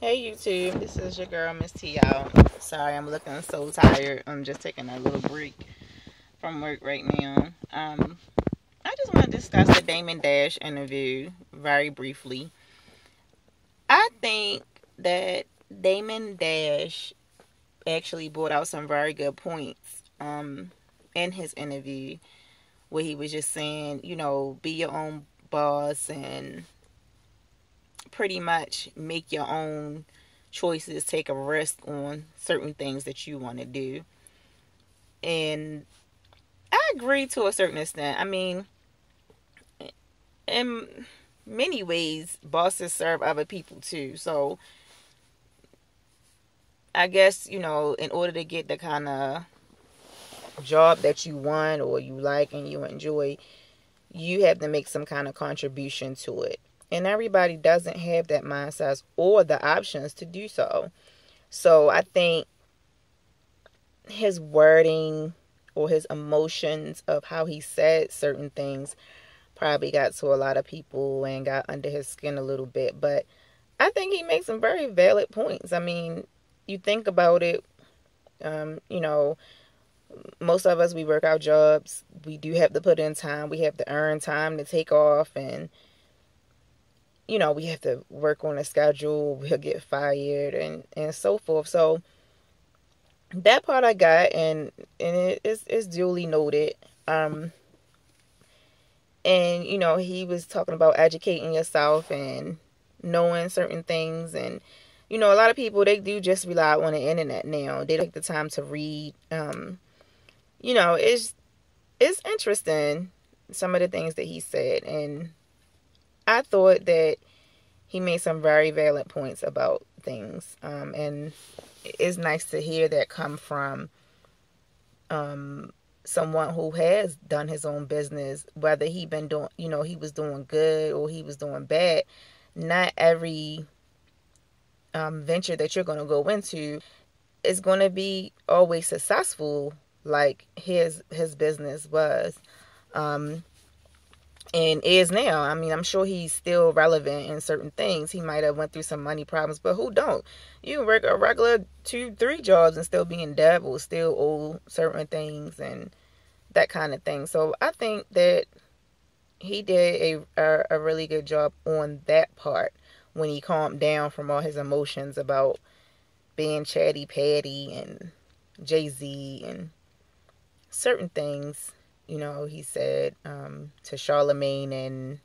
Hey YouTube, this is your girl Miss T out. Sorry, I'm looking so tired. I'm just taking a little break from work right now. I just want to discuss the Damon Dash interview very briefly. I think that Damon Dash actually brought out some very good points in his interview where he was just saying, be your own boss and pretty much make your own choices, take a risk on certain things that you want to do. And I agree to a certain extent. I mean, in many ways, bosses serve other people too. So I guess, in order to get the kind of job that you want or you like and you enjoy, you have to make some kind of contribution to it. And everybody doesn't have that mindset or the options to do so. So I think his wording or his emotions of how he said certain things probably got to a lot of people and got under his skin a little bit. But I think he makes some very valid points. I mean, you think about it, most of us, we work our jobs. We do have to put in time. We have to earn time to take off. And, we have to work on a schedule. We'll get fired and so forth. So that part I got, and it's duly noted. And he was talking about educating yourself and knowing certain things. And a lot of people, they do just rely on the internet now. They take the time to read. It's interesting, some of the things that he said, and I thought that he made some very valid points about things. And it's nice to hear that come from someone who has done his own business, whether he been doing, he was doing good or he was doing bad. Not every venture that you're going to go into is going to be always successful like his business was. And is now. I mean, I'm sure he's still relevant in certain things. He might have went through some money problems, but who don't? You can work a regular 2-3 jobs and still be in debt or still owe certain things and that kind of thing. So I think that he did a really good job on that part when he calmed down from all his emotions about being Chatty Patty and Jay-Z and certain things. He said to Charlemagne and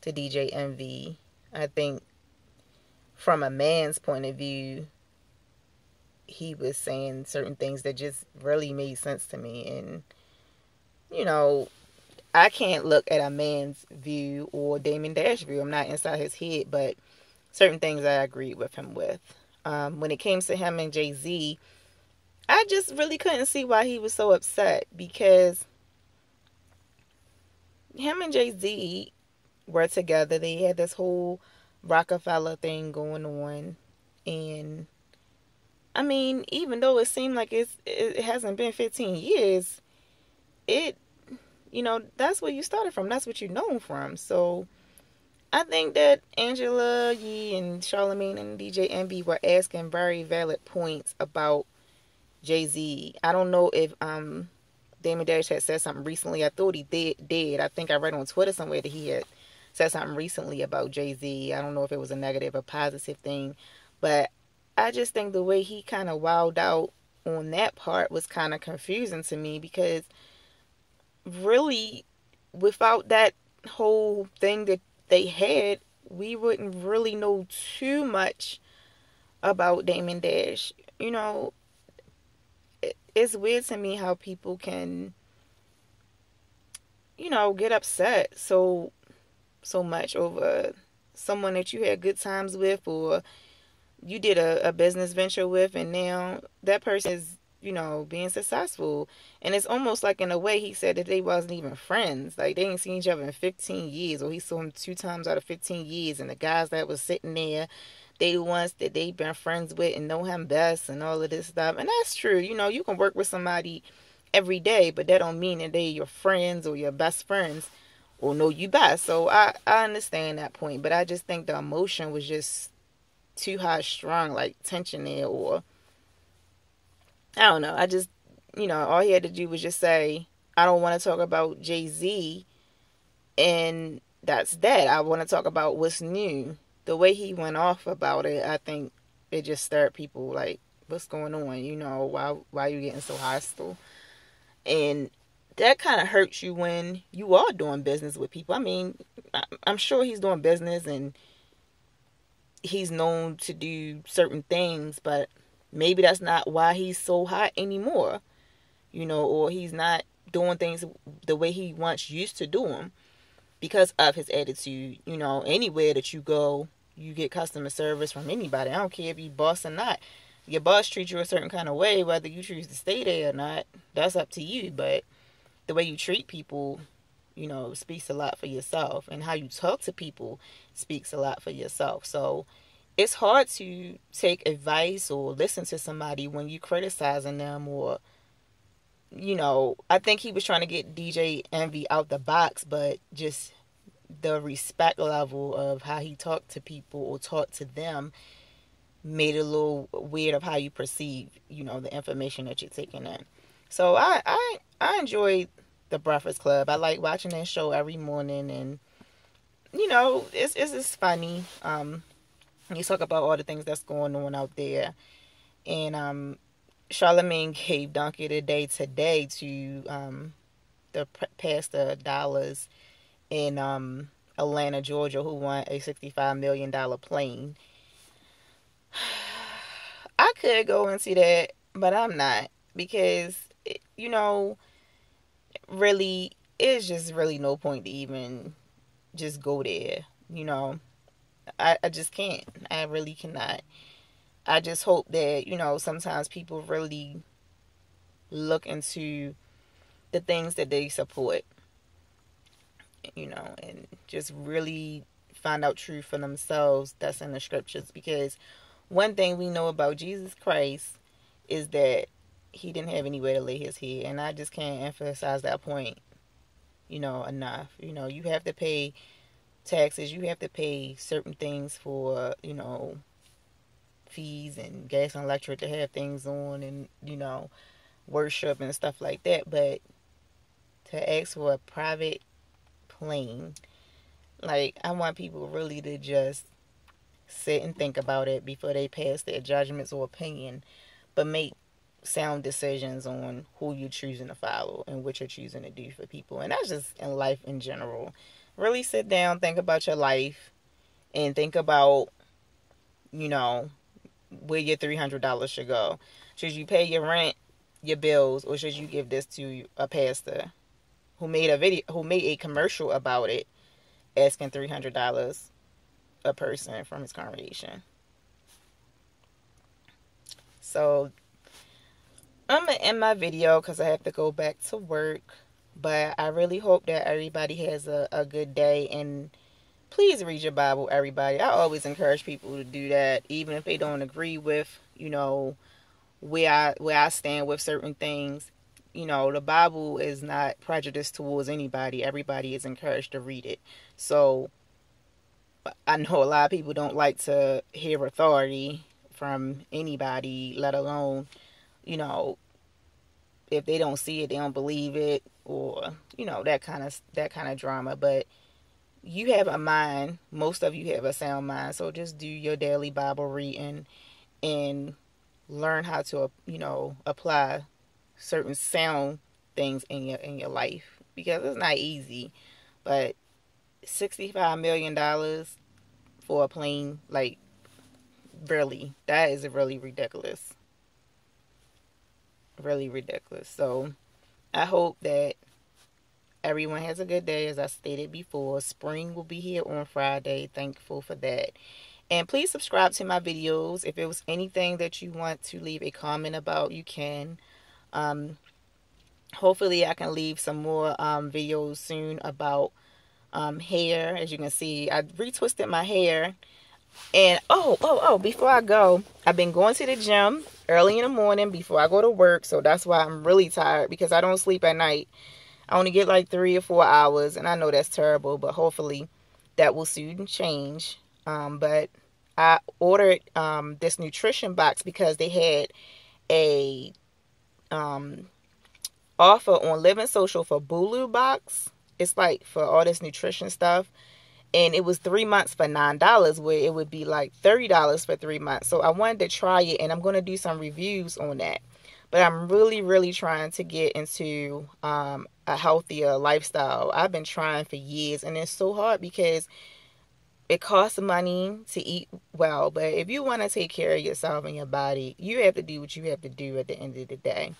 to DJ Envy. I think from a man's point of view, he was saying certain things that just really made sense to me. And, I can't look at a man's view or Damon Dash view. I'm not inside his head, but certain things I agreed with him with. When it came to him and Jay-Z, I just really couldn't see why he was so upset, because him and Jay-Z were together. They had this whole Rockefeller thing going on. And, I mean, even though it seemed like it hasn't been 15 years, that's where you started from. That's what you know from. So, I think that Angela Yee and Charlemagne and DJ Envy were asking very valid points about Jay-Z. I don't know if Damon Dash had said something recently. I thought he did. I think I read on Twitter somewhere that he had said something recently about Jay-Z. I don't know if it was a negative or positive thing. But I just think the way he kind of wowed out on that part was kind of confusing to me, because really, without that whole thing that they had, we wouldn't really know too much about Damon Dash. It's weird to me how people can, get upset so much over someone that you had good times with, or you did a business venture with, and now that person is, being successful. And it's almost like, in a way, he said that they wasn't even friends. Like, they ain't seen each other in 15 years, or he saw him 2 times out of 15 years. And the guys that was sitting there, they the ones that they been friends with and know him best and all of this stuff. And that's true. You can work with somebody every day, but that don't mean that they your friends or your best friends or know you best. So I understand that point, but I just think the emotion was just too high strung, like tension there, or I don't know. I just, all he had to do was just say, I don't want to talk about Jay-Z, and that's that. I want to talk about what's new. The way he went off about it, I think it just stirred people like, what's going on? Why you getting so hostile? And that kind of hurts you when you are doing business with people. I mean, I'm sure he's doing business and he's known to do certain things, but maybe that's not why he's so hot anymore, or he's not doing things the way he once used to do them because of his attitude. Anywhere that you go, you get customer service from anybody. I don't care if you boss or not. Your boss treats you a certain kind of way, whether you choose to stay there or not, that's up to you. But the way you treat people, speaks a lot for yourself. And how you talk to people speaks a lot for yourself. So it's hard to take advice or listen to somebody when you criticizing them, or, I think he was trying to get DJ Envy out the box, but just the respect level of how he talked to people or talked to them made it a little weird of how you perceive, the information that you're taking in. So I enjoy the Breakfast Club. I like watching that show every morning, and it's just funny. You talk about all the things that's going on out there, and Charlamagne gave Donkey of the Day today to the Pastor Dollars in Atlanta, Georgia, who won a $65 million plane. I could go and see that, but I'm not, because really, it's just really no point to even just go there. I just can't. I really cannot. I just hope that, sometimes people really look into the things that they support, and just really find out truth for themselves that's in the scriptures. Because one thing we know about Jesus Christ is that he didn't have anywhere to lay his head. And I just can't emphasize that point, enough. You have to pay taxes. You have to pay certain things for, fees and gas and electric to have things on, and, worship and stuff like that. But to ask for a private plane, like, I want people really to just sit and think about it before they pass their judgments or opinion, but make sound decisions on who you're choosing to follow and what you're choosing to do for people. And that's just in life in general. Really sit down, think about your life, and think about, where your $300 should go. Should you pay your rent, your bills, or should you give this to a pastor who made a commercial about it, asking $300 a person from his congregation? So I'm gonna end my video because I have to go back to work. But I really hope that everybody has a good day, and please read your Bible, everybody. I always encourage people to do that, even if they don't agree with, where I stand with certain things. The Bible is not prejudiced towards anybody. Everybody is encouraged to read it. So I know a lot of people don't like to hear authority from anybody, let alone, if they don't see it, they don't believe it, or, that kind of drama. But you have a mind. Most of you have a sound mind. So just do your daily Bible reading and learn how to, apply certain sound things in your life, because it's not easy. But $65 million for a plane, like, really, that is really ridiculous. Really ridiculous. So I hope that everyone has a good day. As I stated before, spring will be here on Friday. Thankful for that. And please subscribe to my videos. If it was anything that you want to leave a comment about, you can. Hopefully I can leave some more videos soon about hair. As you can see, I retwisted my hair. And before I go, I've been going to the gym early in the morning before I go to work. So that's why I'm really tired, because I don't sleep at night. I only get like 3 or 4 hours, and I know that's terrible, but hopefully that will soon change. But I ordered this nutrition box because they had a offer on Living Social for Bulu box. It's like for all this nutrition stuff. And it was 3 months for $9, where it would be like $30 for 3 months. So I wanted to try it, and I'm going to do some reviews on that. But I'm really, really trying to get into a healthier lifestyle. I've been trying for years, and it's so hard because it costs money to eat well. But if you want to take care of yourself and your body, you have to do what you have to do at the end of the day.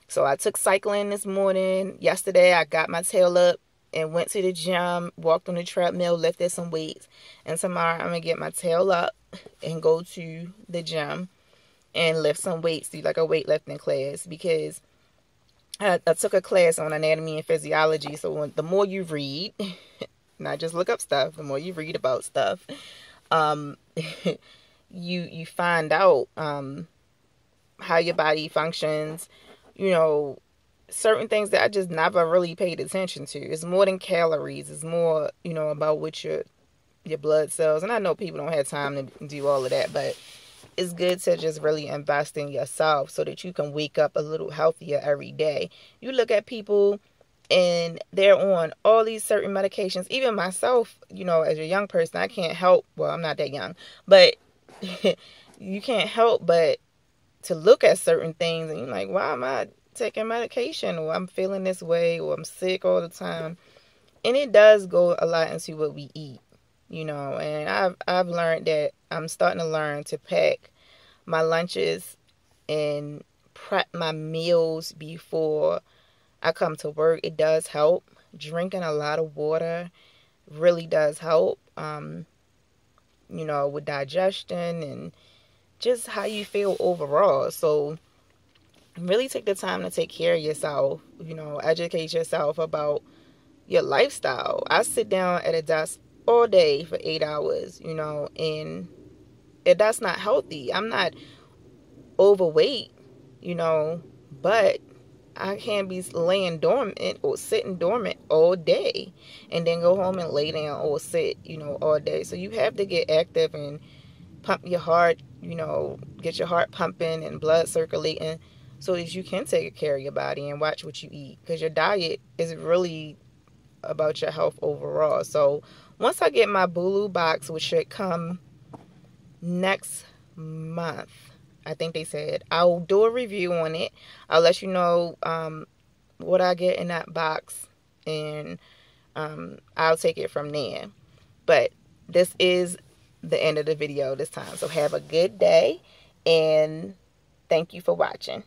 So I took cycling this morning. Yesterday, I got my tail up and went to the gym, walked on the treadmill, lifted some weights. And tomorrow, I'm going to get my tail up and go to the gym and lift some weights, do like a weightlifting class, because I took a class on anatomy and physiology. So the more you read, not just look up stuff, the more you read about stuff, you find out how your body functions, certain things that I just never really paid attention to. It's more than calories. It's more, about what your blood cells. And I know people don't have time to do all of that, but it's good to just really invest in yourself so that you can wake up a little healthier every day. You look at people and they're on all these certain medications. Even myself, as a young person, I can't help. Well, I'm not that young, but you can't help but to look at certain things and you're like, why am I taking medication, or I'm feeling this way, or I'm sick all the time? And it does go a lot into what we eat, and I've learned that I'm starting to learn to pack my lunches and prep my meals before I come to work. It does help. Drinking a lot of water really does help, with digestion and just how you feel overall. So really take the time to take care of yourself, educate yourself about your lifestyle. I sit down at a desk all day for 8 hours, and that's not healthy. I'm not overweight, but I can't be laying dormant or sitting dormant all day and then go home and lay down or sit, all day. So you have to get active and pump your heart, get your heart pumping and blood circulating so that you can take care of your body and watch what you eat, because your diet is really about your health overall. So once I get my Bulu box, which should come next month, I think they said, I'll do a review on it. I'll let you know what I get in that box, and I'll take it from there. But this is the end of the video this time. So have a good day, and thank you for watching.